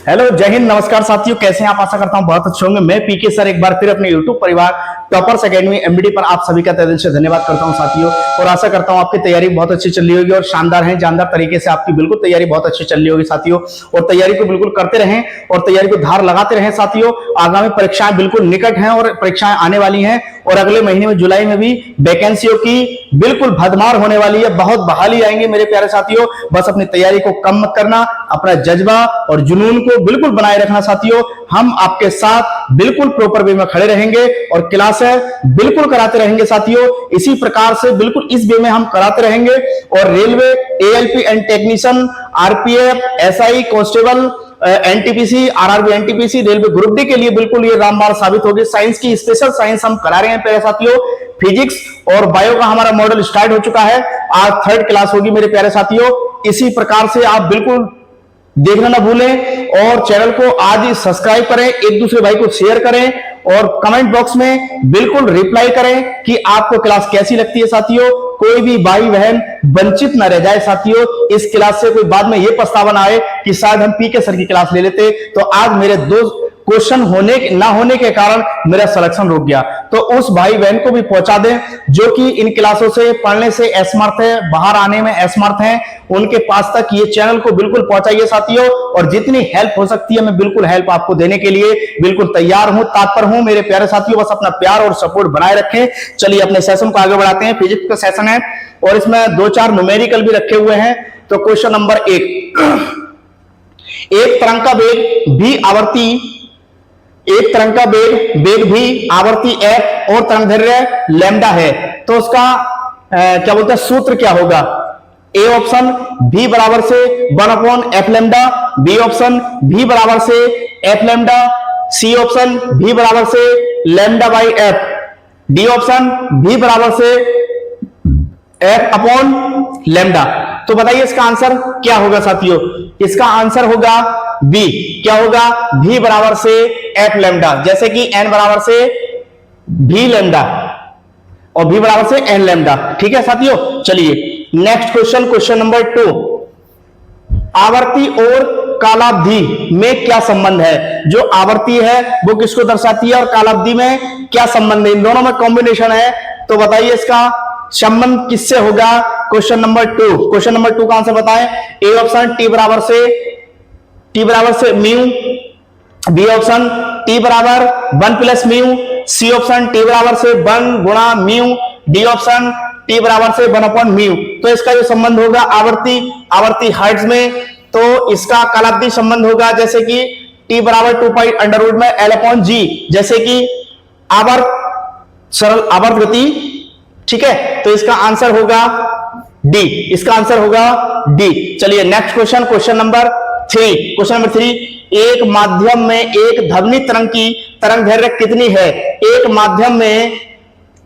Hello, जय हिंद, नमस्कार साथियों, कैसे हैं आप? आशा करता हूं बहुत अच्छे होंगे। मैं पीके सर एक बार फिर अपने यूट्यूब परिवार टॉपर्स एकेडमी एमबीडी पर आप सभी का तहे दिल से धन्यवाद करता हूं साथियों। और आशा करता हूं आपकी तैयारी बहुत अच्छी चल रही होगी और शानदार है, जानदार तरीके से आपकी बिल्कुल तैयारी बहुत अच्छी चल रही होगी साथियों। और तैयारी को बिल्कुल करते रहें और तैयारी को धार लगाते रहें साथियों। आगामी परीक्षाएं बिल्कुल निकट हैं और परीक्षाएं आने वाली हैं और अगले महीने में जुलाई में भी वैकेंसियों की बिल्कुल भरमार होने वाली है। बहुत बहाली आएंगे मेरे प्यारे साथियों। बस अपनी तैयारी को कम मत करना, अपना जज्बा और जुनून को बिल्कुल बनाए रखना साथियों। हम आपके साथ बिल्कुल प्रॉपर वे में खड़े रहेंगे और क्लास बिल्कुल कराते रहेंगे साथियों। इसी प्रकार से बिल्कुल इस वे में हम कराते रहेंगे और railway, ALP and technician, RPF, SI, constable, NTPC, RRB, NTPC, railway group D के लिए बिल्कुल ये रामबाण साबित होगी। साइंस की स्पेशल साइंस हम करा रहे हैं प्यारे साथियों। फिजिक्स और बायो का हमारा मॉडल स्टार्ट हो चुका है। आज 3rd क्लास होगी मेरे प्यारे साथियों। इसी प्रकार से आप बिल्कुल देखना ना भूलें और चैनल को आज ही सब्सक्राइब करें, एक दूसरे भाई को शेयर करें और कमेंट बॉक्स में बिल्कुल रिप्लाई करें कि आपको क्लास कैसी लगती है साथियों। कोई भी भाई बहन वंचित न रह जाए साथियों इस क्लास से। कोई बाद में ये पछतावा ना आए कि शायद हम पीके सर की क्लास ले लेते तो आज मेरे 2 क्वेश्चन ना होने के कारण मेरा सिलेक्शन रुक गया। तो उस भाई बहन को भी पहुंचा दें जो कि इन क्लासों से पढ़ने से असमर्थ है, बाहर आने में असमर्थ हैं, उनके पास तक ये चैनल को बिल्कुल पहुंचाइए साथियों। और जितनी हेल्प हो सकती है मैं बिल्कुल हेल्प आपको देने के लिए बिल्कुल तैयार हूं, तत्पर हूं मेरे प्यारे साथियों। बस अपना प्यार और सपोर्ट बनाए रखें। चलिए अपने सेशन को आगे बढ़ाते हैं। फिजिक्स का सेशन है और इसमें 2-4 न्यूमेरिकल भी रखे हुए हैं। तो क्वेश्चन नंबर 1, एक तरंग का वेग भी आवर्ती, एक तरंग का वेग भी आवर्ती f और तरंगदैर्घ्य लैम्डा है, तो उसका क्या बोलते हैं सूत्र क्या होगा? ए ऑप्शन v बराबर से 1/f lambda, B option v बराबर से f lambda, C option v बराबर से lambda by f, D option v बराबर से f अपॉन लैम्डा। तो बताइए इसका आंसर क्या होगा साथियों? इसका आंसर होगा बी। क्या होगा? v बराबर से f लैम्डा, जैसे कि n बराबर से v लैम्डा और v बराबर से n लैम्डा। ठीक है साथियों। चलिए नेक्स्ट क्वेश्चन, क्वेश्चन नंबर 2, आवर्ती और कालावधि में क्या संबंध है? जो आवर्ती है वो किसको दर्शाती है और कालावधि में क्या संबंध है? इन दोनों में कॉम्बिनेशन है। तो बताइए इसका संबंध किससे होगा? क्वेश्चन नंबर 2, क्वेश्चन नंबर 2 का आंसर बताएं। ए ऑप्शन t बराबर से म्यू, बी ऑप्शन t बराबर 1 plus mu, C option t बराबर से 1 गुणा म्यू, डी ऑप्शन t बराबर से 1 अपॉन म्यू। तो इसका जो संबंध होगा आवर्ती हर्ट्ज में, तो इसका कालावधि संबंध होगा जैसे कि t बराबर 2 पाई अंडर रूट में l अपॉन जी, जैसे कि सरल आवर्त गति। ठीक है, तो इसका आंसर होगा डी, इसका आंसर होगा डी। चलिए next question, question number 3, question number 3, एक माध्यम में एक ध्वनि तरंग की तरंगदैर्घ्य कितनी है? एक माध्यम में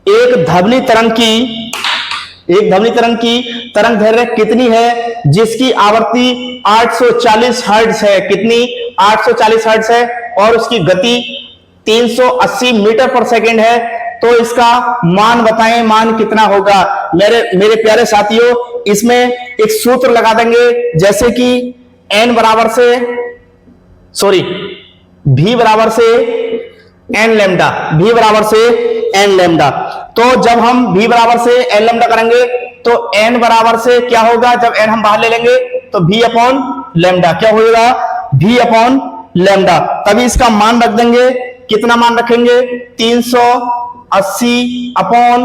एक ध्वनि तरंग की तरंगदैर्घ्य कितनी है जिसकी आवृत्ति 840 हर्ट्ज है? कितनी? 840 हर्ट्ज है और उसकी गति 380 मीटर पर सेकेंड है। तो इसका मान बताएं, मान कितना होगा? मेरे प्यारे साथियों, इसमें एक सूत्र लगा देंगे जैसे कि v बराबर से n लैम्डा, v बराबर से n लैम्डा। तो जब हम v बराबर से n लैम्डा करेंगे तो n बराबर से क्या होगा? जब n हम बाहर ले लेंगे तो v अपॉन लैम्डा। क्या होगा? v upon lambda. तभी इसका मान रख देंगे। कितना मान रखेंगे? 380 अपॉन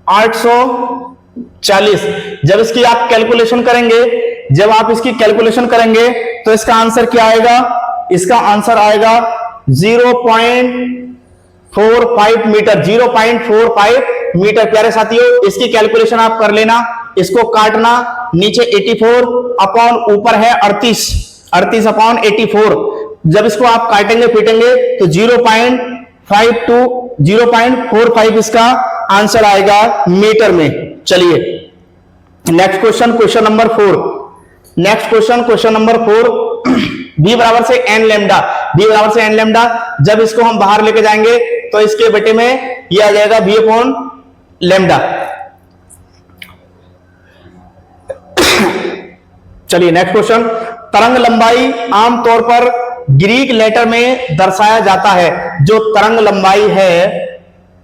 840। जब इसकी आप कैलकुलेशन करेंगे तो इसका आंसर क्या आएगा? इसका आंसर आएगा 0.45 मीटर, 0.45 मीटर। प्यारे साथियों इसकी कैलकुलेशन आप कर लेना, इसको काटना, नीचे 84 अपॉन ऊपर है 38 अपॉन 84। जब इसको आप काटेंगे पीटेंगे तो 0.45 इसका आंसर आएगा मीटर में। चलिए next question, question number 4, next question, question number 4, b बराबर से n लैम्डा, जब इसको हम बाहर लेके जाएंगे तो इसके बेटे में ये आ जाएगा b अपॉन लैम्डा। चलिए नेक्स्ट क्वेश्चन, तरंग लंबाई आमतौर पर ग्रीक लेटर में दर्शाया जाता है। जो तरंग लंबाई है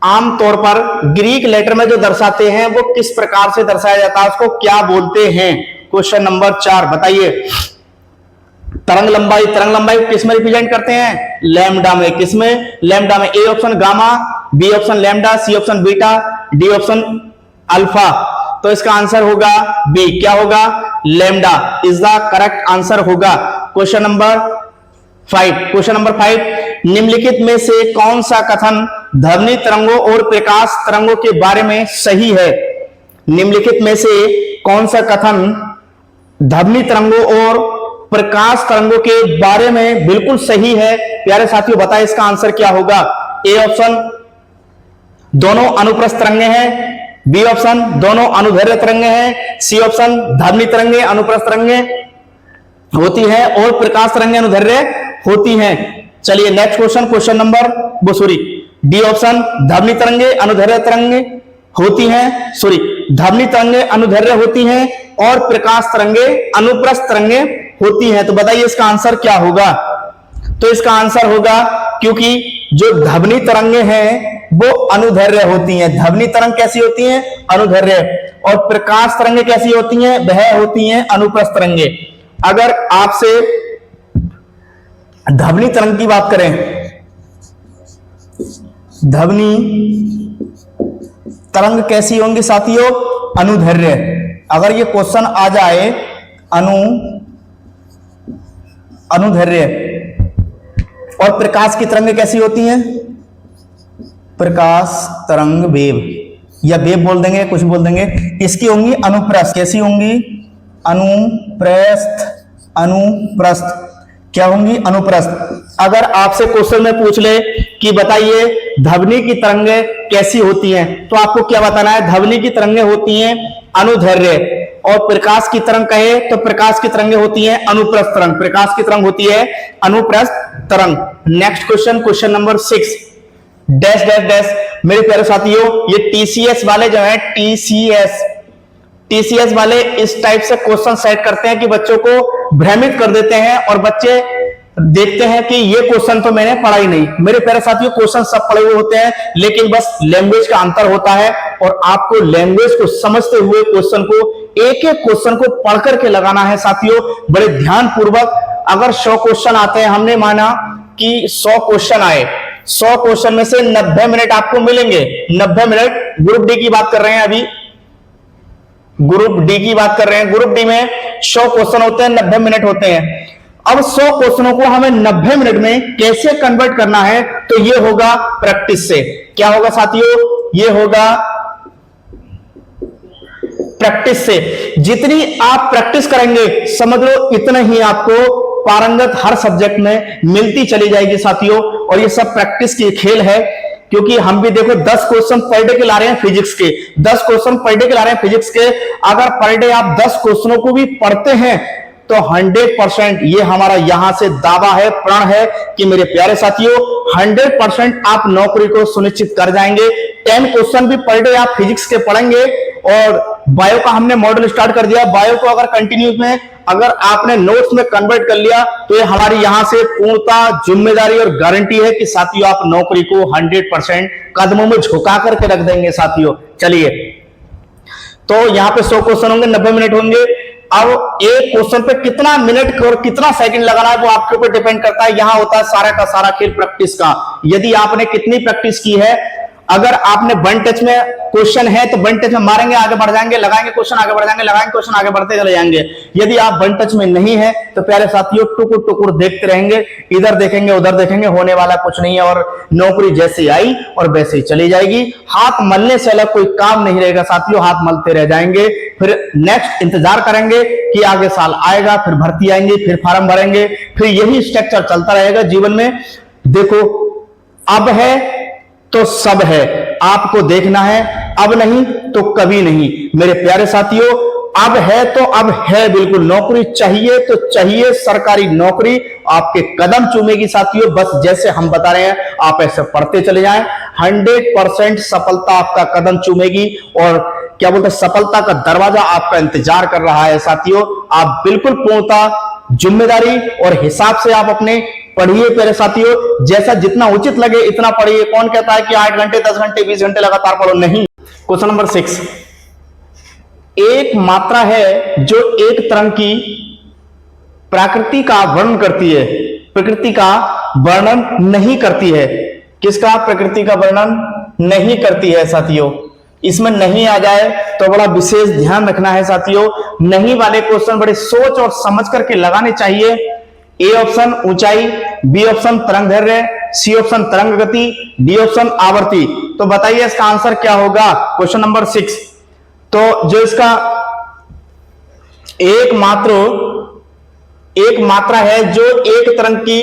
आमतौर पर ग्रीक लेटर में जो दर्शाते हैं वो किस प्रकार से दर्शाया जाता है, उसको क्या बोलते हैं? क्वेश्चन नंबर 4 बताइए। तरंग लंबाई किस में रिप्रेजेंट करते हैं? लैम्डा में। किसमें? लैम्डा में। A option gamma, B option lambda, C option beta, D option alpha. तो इसका आंसर होगा बी। क्या होगा? Lambda is the correct answer होगा। क्वेश्चन नंबर 5 निम्नलिखित में से कौन सा कथन ध्वनि तरंगों और प्रकाश तरंगों के बारे में सही है? निम्नलिखित में से कौन सा कथन ध्वनि तरंगों और प्रकाश तरंगों के बारे में बिल्कुल सही है? प्यारे साथियों बताएं इसका आंसर क्या होगा? ए ऑप्शन दोनों अनुप्रस्थ तरंगे हैं, बी ऑप्शन दोनों अनुदैर्घ्य तरंगे हैं, सी ऑप्शन ध्वनि तरंगे अनुप्रस्थ तरंगे होती है और प्रकाश तरंगे अनुदैर्घ्य होती हैं। चलिए next question number D option ध्वनि तरंगे अनुदैर्घ्य तरंगे होती हैं, ध्वनि तरंगे अनुदैर्घ्य होती हैं और प्रकाश तरंगे अनुप्रस्थ तरंगे होती हैं। तो बताइए इसका आंसर क्या होगा? तो इसका आंसर होगा, क्योंकि जो ध्वनि तरंगे हैं वो अनुदैर्घ्य होती हैं। ध्वनि तरंग कैसी होती हैं? अनुदैर्घ्य। और प्रकाश तरंगे कैसी होती हैं? वह होती हैं अनुप्रस्थ तरंगे। अगर आपसे ध्वनि तरंग की बात करें, ध्वनि तरंग कैसी होंगी साथियों? अनुदैर्घ्य। अगर ये क्वेश्चन आ जाए अनुदैर्घ्य। और प्रकाश की तरंगे कैसी होती हैं? प्रकाश तरंग वेव, या वेव बोल देंगे, कुछ बोल देंगे। इसकी होंगी अनुप्रस्थ। कैसी होंगी? अनुप्रस्थ। क्या होंगी? अनुप्रस्थ। अगर आपसे क्वेश्चन में पूछ ले कि बताइए ध्वनि की तरंगे कैसी होती हैं, तो आपको क्या बताना है? ध्वनि की तरंगे होती हैं अनुदैर्घ्य। और प्रकाश की तरंग कहे तो प्रकाश की तरंगे होती हैं अनुप्रस्थ तरंग। प्रकाश की तरंग होती है अनुप्रस्थ तरंग। Next question number 6 dash dash dash. मेरे प्यारे साथियों ये टीसीएस वाले जो है टीसीएस वाले इस टाइप से क्वेश्चन सेट करते हैं कि बच्चों को भ्रमित कर देते हैं और बच्चे देखते हैं कि ये क्वेश्चन तो मैंने पढ़ा ही नहीं। मेरे प्यारे साथियों क्वेश्चन सब पढ़े हुए होते हैं, लेकिन बस लैंग्वेज का अंतर होता है और आपको लैंग्वेज को समझते हुए क्वेश्चन को एक एक क्वेश्चन को पढ़ करके लगाना है साथियों, बड़े ध्यान पूर्वक। अगर 100 क्वेश्चन आते हैं, हमने माना कि 100 क्वेश्चन आए, 100 क्वेश्चन में से 90 मिनट आपको मिलेंगे। 90 मिनट ग्रुप डी की बात कर रहे हैं, अभी ग्रुप डी की बात कर रहे हैं। ग्रुप डी में 100 क्वेश्चन होते हैं, 90 मिनट होते हैं। अब 100 क्वेश्चनों को हमें 90 मिनट में कैसे कन्वर्ट करना है? तो ये होगा प्रैक्टिस से। क्या होगा साथियों? ये होगा प्रैक्टिस से। जितनी आप प्रैक्टिस करेंगे समझ लो इतना ही आपको पारंगत हर सब्जेक्ट में मिलती चली जाएगी साथियों। और ये सब प्रैक्टिस की खेल है, क्योंकि हम भी देखो 10 क्वेश्चन पर डे के ला रहे हैं फिजिक्स के, 10 क्वेश्चन पर डे के ला रहे हैं फिजिक्स के। अगर पर डे आप 10 क्वेश्चनों को भी पढ़ते हैं तो 100% ये हमारा यहां से दावा है, प्रण है कि मेरे प्यारे साथियों 100% आप नौकरी को सुनिश्चित कर जाएंगे। 10 क्वेश्चन भी पर डे आप फिजिक्स के पढ़ेंगे। और बायो का हमने मॉडल स्टार्ट कर दिया। बायो को अगर कंटिन्यूस में अगर आपने नोट्स में कन्वर्ट कर लिया तो ये हमारी यहां से पूर्णता जिम्मेदारी और गारंटी है कि साथियों आप नौकरी को 100% कदमों में झुका करके रख देंगे साथियों। चलिए, तो यहां पे 100 क्वेश्चन होंगे, 90 मिनट होंगे। अब एक क्वेश्चन पे कितना मिनट और कितना सेकंड लगाना है वो आपके ऊपर डिपेंड करता है। यहां होता है सारा का सारा खेल प्रैक्टिस का। यदि आपने कितनी प्रैक्टिस की है, अगर आपने वन टच में क्वेश्चन है तो वन टच में मारेंगे, आगे बढ़ जाएंगे, लगाएंगे क्वेश्चन, आगे बढ़ जाएंगे, लगाएंगे क्वेश्चन, आगे बढ़ते चले जाएंगे। यदि आप वन टच में नहीं है तो प्यारे साथियों टुकुर टुकुर देखते रहेंगे, इधर देखेंगे उधर देखेंगे, होने वाला कुछ नहीं है। और नौकरी जैसे आई और वैसे ही चली जाएगी। हाथ मलने से अलग कोई काम नहीं रहेगा साथियों, हाथ मलते रह जाएंगे। फिर नेक्स्ट इंतजार करेंगे कि आगे साल आएगा, फिर भर्ती आएंगे, फिर फॉर्म भरेंगे, फिर यही स्ट्रक्चर चलता रहेगा जीवन में। देखो अब है तो सब है, आपको देखना है, अब नहीं तो कभी नहीं। मेरे प्यारे साथियों अब है तो अब है, बिल्कुल नौकरी चाहिए तो चाहिए, सरकारी नौकरी आपके कदम चूमेगी साथियों। बस जैसे हम बता रहे हैं आप ऐसे पढ़ते चले जाएं, 100% सफलता आपका कदम चूमेगी। और क्या बोलते हैं, सफलता का दरवाजा आपका इंतजार कर रहा है साथियों। आप बिल्कुल पूर्णता जिम्मेदारी और हिसाब से आप अपने पढ़िए प्यारे साथियों, जैसा जितना उचित लगे इतना पढ़िए। कौन कहता है कि 8 घंटे 10 घंटे 20 घंटे लगातार पढ़ो, नहीं। क्वेश्चन नंबर 6, एक मात्रा है जो एक तरंग की प्रकृति का वर्णन करती है, प्रकृति का वर्णन नहीं करती है। किसका? प्रकृति का वर्णन नहीं करती है साथियों। इसमें नहीं आ जाए तो बड़ा विशेष ध्यान रखना है साथियों। नहीं वाले क्वेश्चन बड़े सोच और समझ करके लगाने चाहिए। ए ऑप्शन ऊंचाई, बी ऑप्शन तरंग दैर्घ्य, सी ऑप्शन तरंग गति, डी ऑप्शन आवर्ती। तो बताइए इसका आंसर क्या होगा? Question number 6। तो जो इसका एक मात्रा है जो एक तरंग की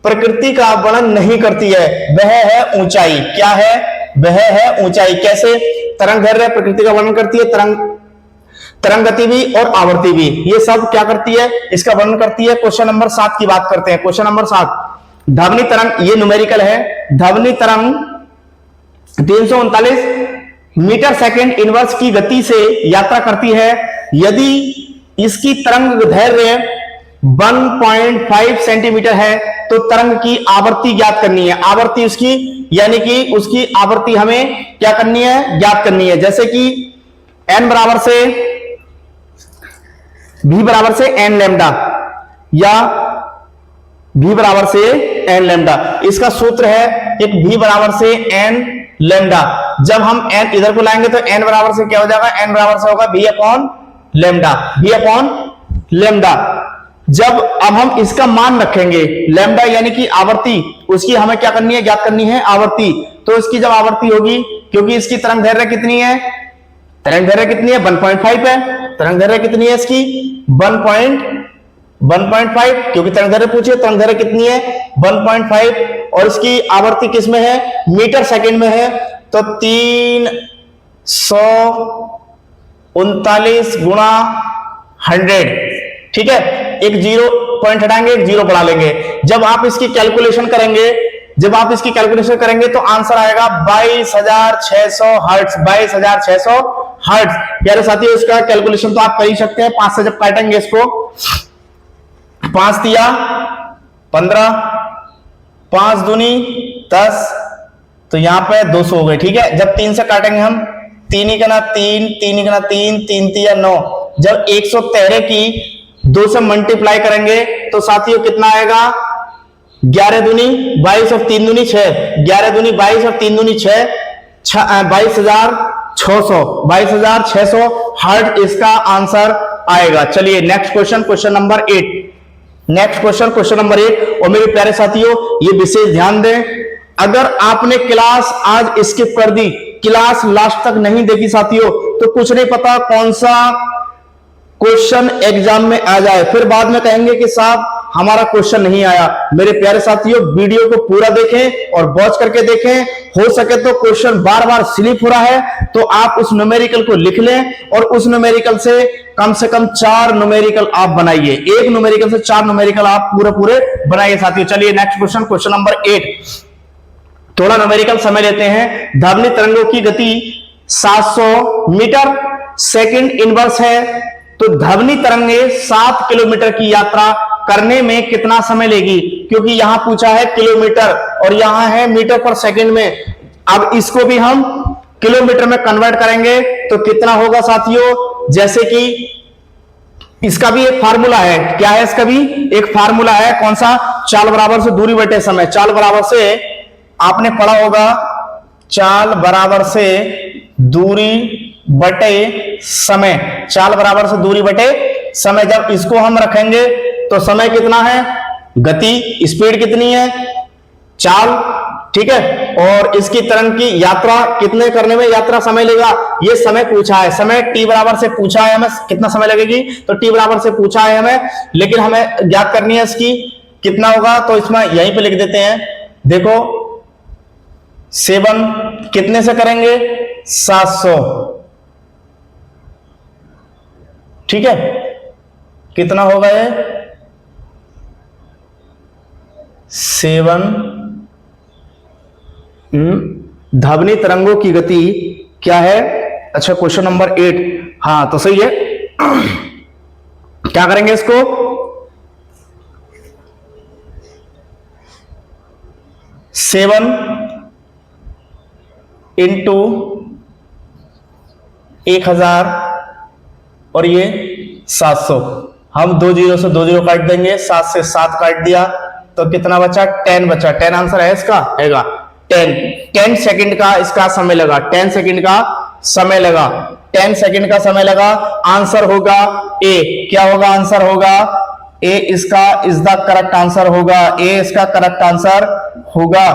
प्रकृति का वर्णन नहीं करती है, वह है ऊंचाई। क्या है? वह है ऊंचाई। कैसे? तरंग दैर्घ्य प्रकृति का वर्णन करती है, तरंग गति भी और आवर्ती भी, ये सब क्या करती है? इसका वर्णन करती है। क्वेश्चन नंबर 7 की बात करते हैं। क्वेश्चन नंबर 7, ध्वनि तरंग, ये न्यूमेरिकल है। ध्वनि तरंग 339 मीटर सेकेंड इनवर्स की गति से यात्रा करती है। यदि इसकी तरंग दैर्घ्य 1.5 सेंटीमीटर है तो तरंग की आवर्ती ज्ञात करनी है। आवर्ती उसकी, यानी कि उसकी आवर्ती हमें क्या करनी है? ज्ञात करनी है। जैसे कि n बराबर से v बराबर से n लैम्डा या v बराबर से n लैम्डा, इसका सूत्र है एक v बराबर से n लैम्डा। जब हम n इधर को लाएंगे तो n बराबर से क्या हो जाएगा? n बराबर से होगा v upon lambda, v upon lambda. जब अब हम इसका मान रखेंगे लैम्डा यानी कि आवर्ती, उसकी हमें क्या करनी है? ज्ञात करनी है आवर्ती। तो इसकी जब आवर्ती होगी, क्योंकि इसकी तरंग दैर्घ्य कितनी है? तरंग दैर्घ्य कितनी है? 1.5 है। तरंग दैर्घ्य कितनी है इसकी? 1.5, क्योंकि तरंग दैर्घ्य पूछिए, तरंग दैर्घ्य कितनी है? 1.5, और इसकी आवर्ती किस में है? मीटर सेकंड में है। तो 339 गुणा 100, ठीक है। एक 0 पॉइंट हटाएंगे, एक 0 बढ़ा लेंगे। जब आप इसकी कैलकुलेशन करेंगे तो आंसर आएगा 22,600 हर्ट्ज, 22,600 हर्ट्ज। प्यारे साथियों, इसका कैलकुलेशन तो आप कर ही सकते हैं। 5 से जब काटेंगे इसको, 5 तिया 15, 5 दूनी 10, तो यहां पे 200 हो गए, ठीक है। जब 3 से काटेंगे हम, 3 ही गना 3, 3 ही गना 3, 3 तिया 9। जब 113 की 2 से मल्टीप्लाई करेंगे तो साथियों कितना आएगा? 11 दूनी 22 और 3 दूनी 6, 11 दूनी 22 और 3 दूनी 6, 22,600 हर्ट्ज इसका आंसर आएगा। चलिए next question, question number 8। Next question number 8। और मेरे प्यारे साथियों, ये विशेष ध्यान दें, अगर आपने क्लास आज स्किप कर दी, क्लास लास्ट तक नहीं देखी साथियों, तो कुछ नहीं पता कौन सा क्वेश्चन एग्जाम में आ जाए, फिर बाद में कहेंगे कि साहब हमारा क्वेश्चन नहीं आया। मेरे प्यारे साथियों, वीडियो को पूरा देखें और वॉच करके देखें। हो सके तो क्वेश्चन बार बार स्लिप हो रहा है तो आप उस न्यूमेरिकल को लिख लें और उस न्यूमेरिकल से कम 4 न्यूमेरिकल आप बनाइए। एक न्यूमेरिकल से 4 न्यूमेरिकल आप पूरे बनाइए साथियों। चलिए नेक्स्ट क्वेश्चन, क्वेश्चन नंबर 8। थोड़ा न्यूमेरिकल समय लेते हैं। ध्वनि तरंगों की गति 700 मीटर सेकंड इनवर्स है, तो ध्वनि तरंगें 7 किलोमीटर की यात्रा करने में कितना समय लेगी? क्योंकि यहां पूछा है किलोमीटर और यहां है मीटर पर सेकंड में। अब इसको भी हम किलोमीटर में कन्वर्ट करेंगे तो कितना होगा साथियों? जैसे कि इसका भी एक फार्मूला है। क्या है इसका भी? एक फार्मूला है। कौन सा? चाल बराबर से दूरी बटे समय। चाल बराबर से आपने पढ़ा होगा, चाल बराबर से दूरी बटे समय। चाल बराबर से दूरी बटे समय। जब इसको हम रखेंगे तो समय कितना है? गति, स्पीड कितनी है? चाल, ठीक है। और इसकी तरंग की यात्रा कितने करने में यात्रा समय लेगा, ये समय पूछा है। समय t बराबर से पूछा है हमें, कितना समय लगेगी, तो t बराबर से पूछा है हमें, लेकिन हमें ज्ञात करनी है इसकी कितना होगा। तो इसमें यहीं पे लिख देते हैं। देखो 7 कितने से करेंगे? 700, ठीक है। कितना होगा ये? 7। ध्वनि तरंगों की गति क्या है? अच्छा, क्वेश्चन नंबर 8। हाँ तो सही है। क्या करेंगे इसको? 7 इंटू 1000 और ये 700। हम 2 जीरो से 2 जीरो काट देंगे, 7 से 7 काट दिया तो कितना बचा? 10 बचा। 10 आंसर है इसका, हैगा 10 सेकंड का इसका समय लगा, 10 सेकंड का समय लगा, 10 सेकंड का समय लगा। आंसर होगा ए। क्या होगा? आंसर होगा ए। इसका इज द करेक्ट आंसर होगा, ए इसका करेक्ट आंसर होगा।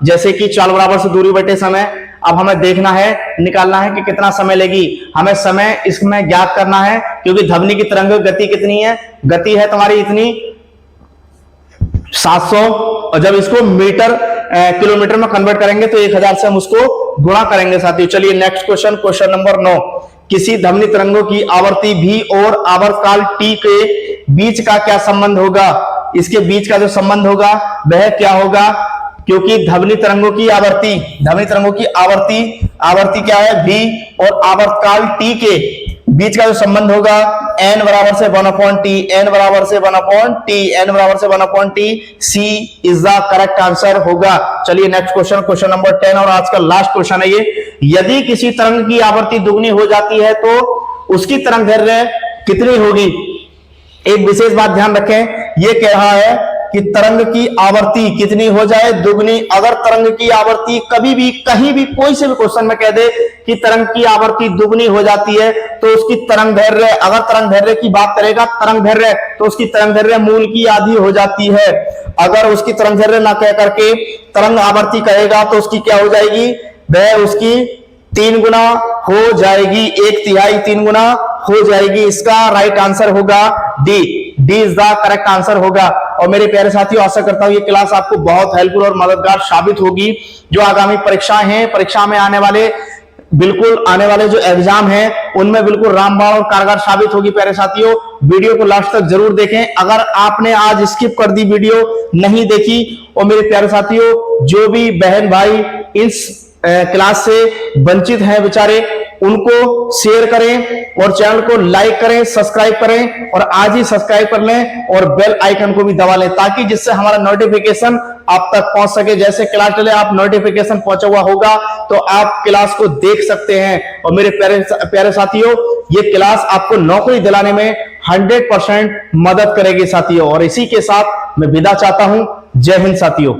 जैसे कि चाल बराबर से दूरी बटे समय। अब हमें देखना है, निकालना है कि कितना समय लेगी। हमें समय इसमें ज्ञात करना है, क्योंकि ध्वनि की तरंग गति कितनी है? गति है तुम्हारी इतनी 700, और जब इसको मीटर किलोमीटर में कन्वर्ट करेंगे तो 1000 से हम उसको गुणा करेंगे साथियों। चलिए नेक्स्ट क्वेश्चन, क्वेश्चन नंबर 9। किसी ध्वनि तरंगों की आवर्ती भी और आवर्तकाल टी के बीच का क्या संबंध होगा? इसके बीच का जो संबंध होगा वह क्या होगा? क्योंकि ध्वनि तरंगों की आवर्ती क्या है? भी, और आवर्तकाल टी के बीच का जो संबंध होगा n बराबर से 1/t, n बराबर से 1/t, n बराबर से 1/t। C is the correct answer होगा। चलिए नेक्स्ट क्वेश्चन, क्वेश्चन नंबर 10 और आज का लास्ट क्वेश्चन है ये। यदि किसी तरंग की आवर्ती दुगनी हो जाती है तो उसकी तरंग दैर्घ्य कितनी होगी? एक विशेष बात ध्यान रखें, ये कह रहा है कि तरंग की आवर्ती कितनी हो जाए? दुगनी। अगर तरंग की आवर्ती कभी भी कहीं भी कोई से भी क्वेश्चन में कह दे कि तरंग की आवर्ती दुगनी हो जाती है तो उसकी तरंग दैर्घ्य, अगर तरंग दैर्घ्य की बात करेगा तरंग दैर्घ्य, तो उसकी तरंग दैर्घ्य मूल की आधी हो जाती है। अगर उसकी तरंग दैर्घ्य ना कह करके तरंग आवर्ती कहेगा तो उसकी क्या हो जाएगी? वह उसकी 3 गुना हो जाएगी, 1/3 3 गुना हो जाएगी। इसका राइट आंसर होगा D. D is the correct answer होगा। और मेरे प्यारे साथियों, आशा करता हूं ये क्लास आपको बहुत हेल्पफुल और मददगार साबित होगी। जो आगामी परीक्षाएं हैं, परीक्षा में आने वाले जो एग्जाम हैं उनमें बिल्कुल रामबाण और कारगर साबित होगी। प्यारे साथियों, वीडियो को लास्ट तक जरूर देखें। अगर आपने आज स्किप कर दी, वीडियो नहीं देखी, और मेरे प्यारे साथियों जो भी बहन भाई इस क्लास से वंचित हैं बेचारे, उनको शेयर करें और चैनल को लाइक करें, सब्सक्राइब करें, और आज ही सब्सक्राइब कर लें और बेल आइकन को भी दबा लें, ताकि जिससे हमारा नोटिफिकेशन आप तक पहुंच सके। जैसे क्लास चले आप नोटिफिकेशन पहुंचा हुआ होगा तो आप क्लास को देख सकते हैं। और मेरे प्यारे साथियों, ये क्लास आपको नौकरी दिलाने में 100% मदद करेगी साथियों। और इसी के साथ मैं विदा चाहता हूं। जय हिंद साथियों।